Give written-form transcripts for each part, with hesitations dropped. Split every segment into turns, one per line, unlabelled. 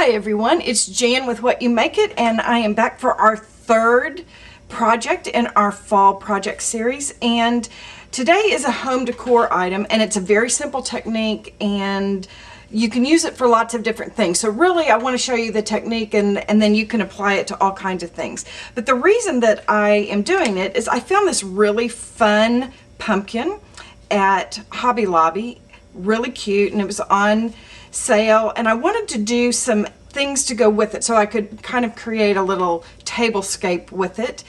Hi everyone, it's Jan with What You Make It, and I am back for our third project in our fall project series. And today is a home decor item, and it's a very simple technique, and you can use it for lots of different things. So really I want to show you the technique, and then you can apply it to all kinds of things. But the reason that I am doing it is I found this really fun pumpkin at Hobby Lobby, really cute, and it was on sale, and I wanted to do some things to go with it so I could kind of create a little tablescape with it.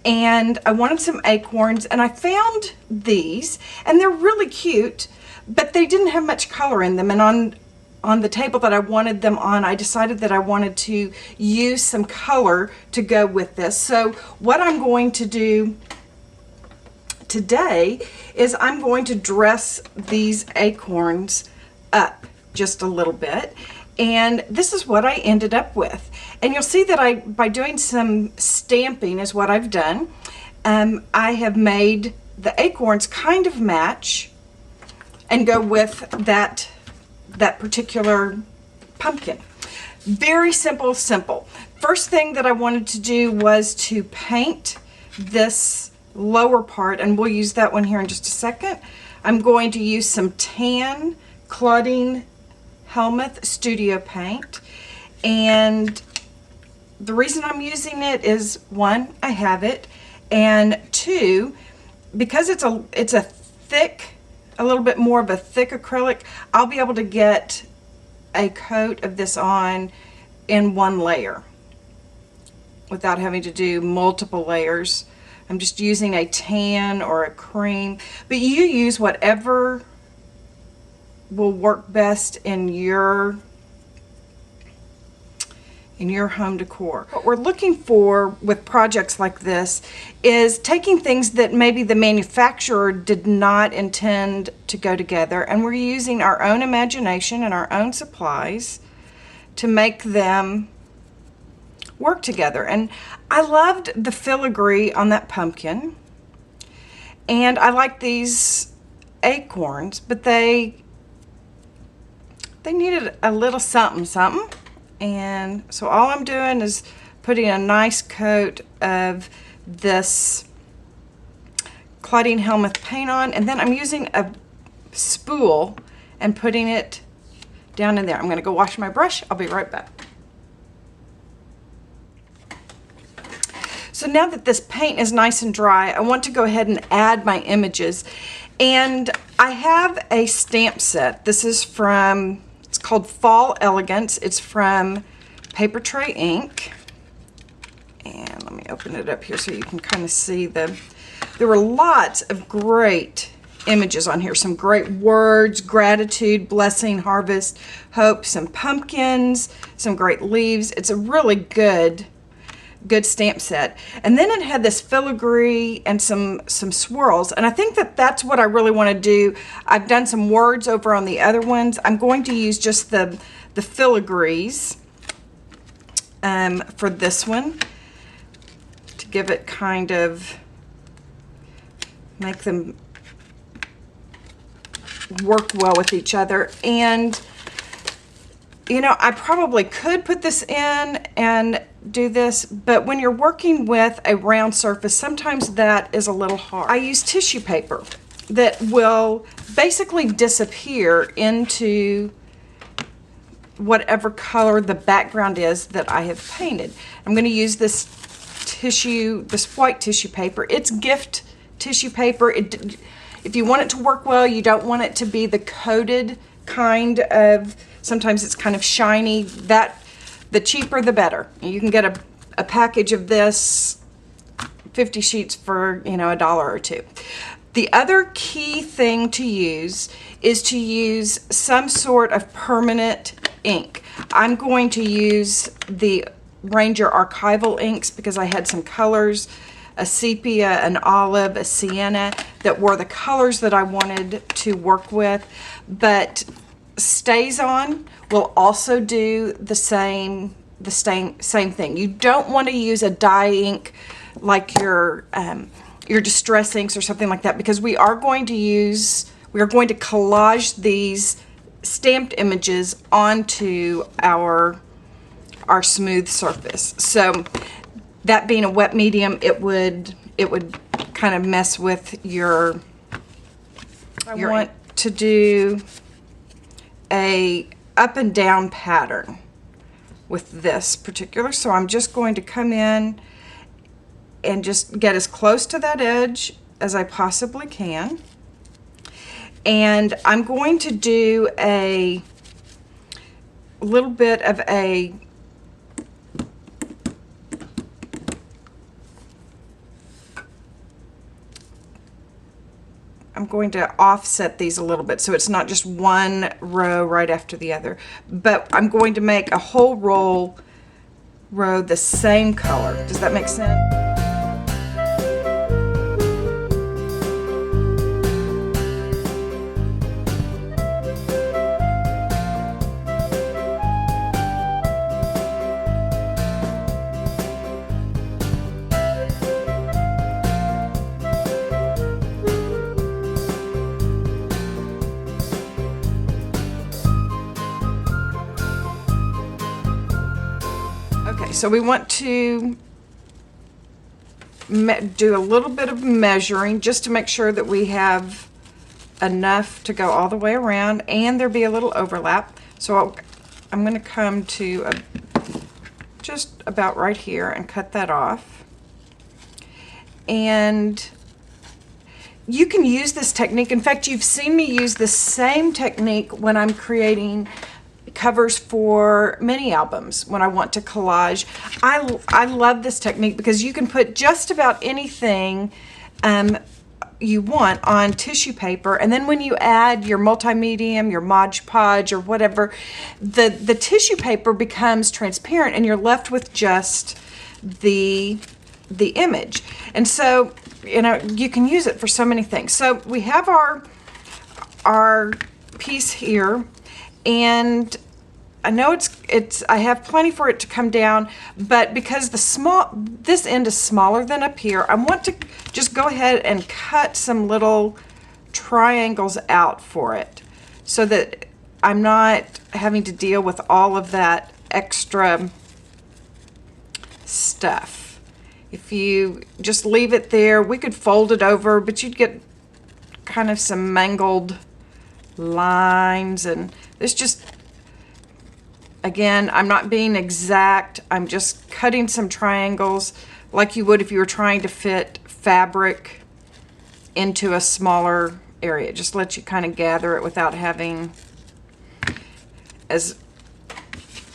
And I wanted some acorns, and I found these, and they're really cute, but they didn't have much color in them. And on the table that I wanted them on, I decided that I wanted to use some color to go with this. So what I'm going to do today is I'm going to dress these acorns up just a little bit, and this is what I ended up with. And you'll see that by doing some stamping is what I've done. I have made the acorns kind of match and go with that particular pumpkin. Very simple. First thing that I wanted to do was to paint this lower part, and we'll use that one here in just a second. I'm going to use some tan Claudine Helmuth Studio Paint, and the reason I'm using it is, one, I have it, and two, because it's a thick, a little bit more of a thick acrylic, I'll be able to get a coat of this on in one layer without having to do multiple layers. I'm just using a tan or a cream, but you use whatever will work best in your home decor. What we're looking for with projects like this is taking things that maybe the manufacturer did not intend to go together, and we're using our own imagination and our own supplies to make them work together. And I loved the filigree on that pumpkin, and I like these acorns, but they needed a little something, and so all I'm doing is putting a nice coat of this Claudine Helmuth paint on, and then I'm using a spool and putting it down in there. I'm going to go wash my brush. I'll be right back. So now that this paint is nice and dry, I want to go ahead and add my images. And I have a stamp set. This is from, it's called Fall Elegance. It's from Paper Tray Ink. And let me open it up here so you can kind of see there were lots of great images on here. Some great words: gratitude, blessing, harvest, hope, some pumpkins, some great leaves. It's a really good stamp set. And then it had this filigree and some swirls, and I think that that's what I really want to do. I've done some words over on the other ones. I'm going to use just the filigrees for this one to give it kind of, make them work well with each other. And you know, I probably could put this in and do this, but when you're working with a round surface, sometimes that is a little hard. I use tissue paper that will basically disappear into whatever color the background is that I have painted. I'm going to use this white tissue paper. It's gift tissue paper. If you want it to work well, you don't want it to be the coated kind of, sometimes it's kind of shiny. The cheaper the better. You can get a package of this, 50 sheets for, you know, $1 or $2. The other key thing to use is to use some sort of permanent ink. I'm going to use the Ranger Archival inks because I had some colors, a sepia, an olive, a sienna, that were the colors that I wanted to work with. But StazOn will also do the same thing. You don't want to use a dye ink like your distress inks or something like that, because we are going to collage these stamped images onto our our smooth surface. So that being a wet medium, it would kind of mess with your. I want to do a up and down pattern with this particular, so I'm just going to come in and just get as close to that edge as I possibly can. And I'm going to do a little bit of a I'm going to offset these a little bit so it's not just one row right after the other, but I'm going to make a whole row the same color. Does that make sense? So we want to do a little bit of measuring just to make sure that we have enough to go all the way around and there be a little overlap. So I'm going to come to just about right here and cut that off. And you can use this technique. In fact, you've seen me use the same technique when I'm creating covers for mini albums when I want to collage. I love this technique because you can put just about anything you want on tissue paper, and then when you add your multi-medium, your Mod Podge or whatever, the tissue paper becomes transparent and you're left with just the image. And so, you know, you can use it for so many things. So we have our piece here, and I know I have plenty for it to come down, but because this end is smaller than up here, I want to just go ahead and cut some little triangles out for it so that I'm not having to deal with all of that extra stuff. If you just leave it there, we could fold it over, but you'd get kind of some mangled lines, and it's just, again, I'm not being exact. I'm just cutting some triangles like you would if you were trying to fit fabric into a smaller area. It just lets you kind of gather it without having as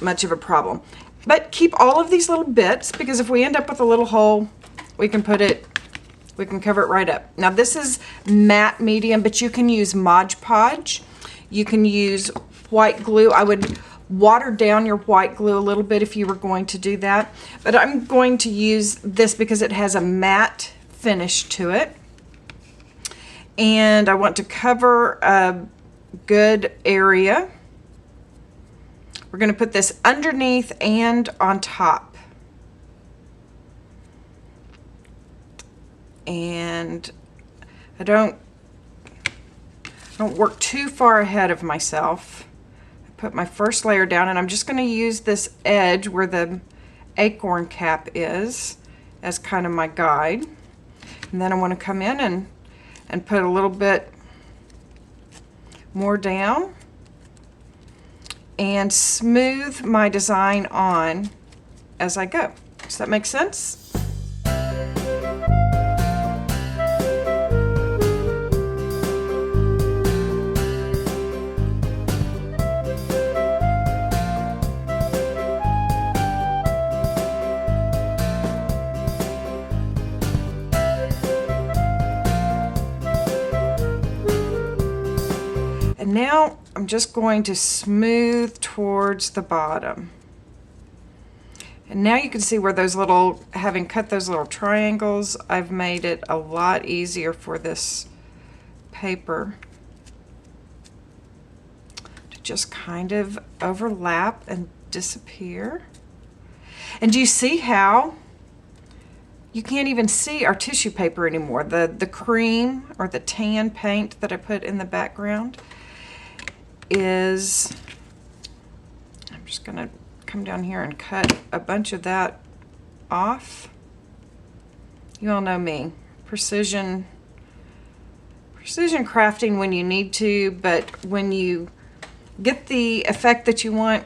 much of a problem. But keep all of these little bits, because if we end up with a little hole, we can cover it right up. Now this is matte medium, but you can use Mod Podge. You can use white glue. I would water down your white glue a little bit if you were going to do that, but I'm going to use this because it has a matte finish to it, and I want to cover a good area. We're going to put this underneath and on top, and I don't work too far ahead of myself. Put my first layer down, and I'm just going to use this edge where the acorn cap is as kind of my guide. And then I want to come in and put a little bit more down and smooth my design on as I go. Does that make sense? Now I'm just going to smooth towards the bottom. And now you can see where those little, having cut those little triangles, I've made it a lot easier for this paper to just kind of overlap and disappear. And do you see how you can't even see our tissue paper anymore? The cream or the tan paint that I put in the background is, I'm just gonna come down here and cut a bunch of that off. You all know me, precision crafting when you need to, but when you get the effect that you want,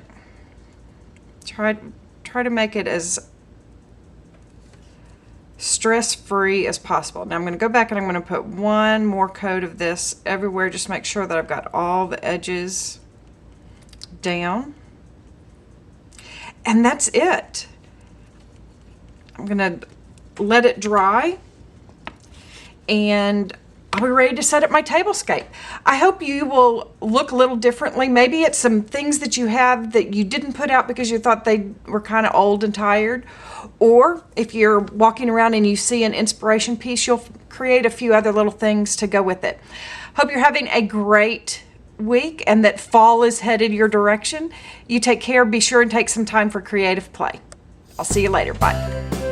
try to make it as stress-free as possible. Now I'm going to go back and I'm going to put one more coat of this everywhere. Just make sure that I've got all the edges down. And that's it. I'm going to let it dry and I'll be ready to set up my tablescape. I hope you will look a little differently. Maybe it's some things that you have that you didn't put out because you thought they were kind of old and tired. Or if you're walking around and you see an inspiration piece, you'll create a few other little things to go with it. Hope you're having a great week and that fall is headed your direction. You take care. Be sure and take some time for creative play. I'll see you later. Bye.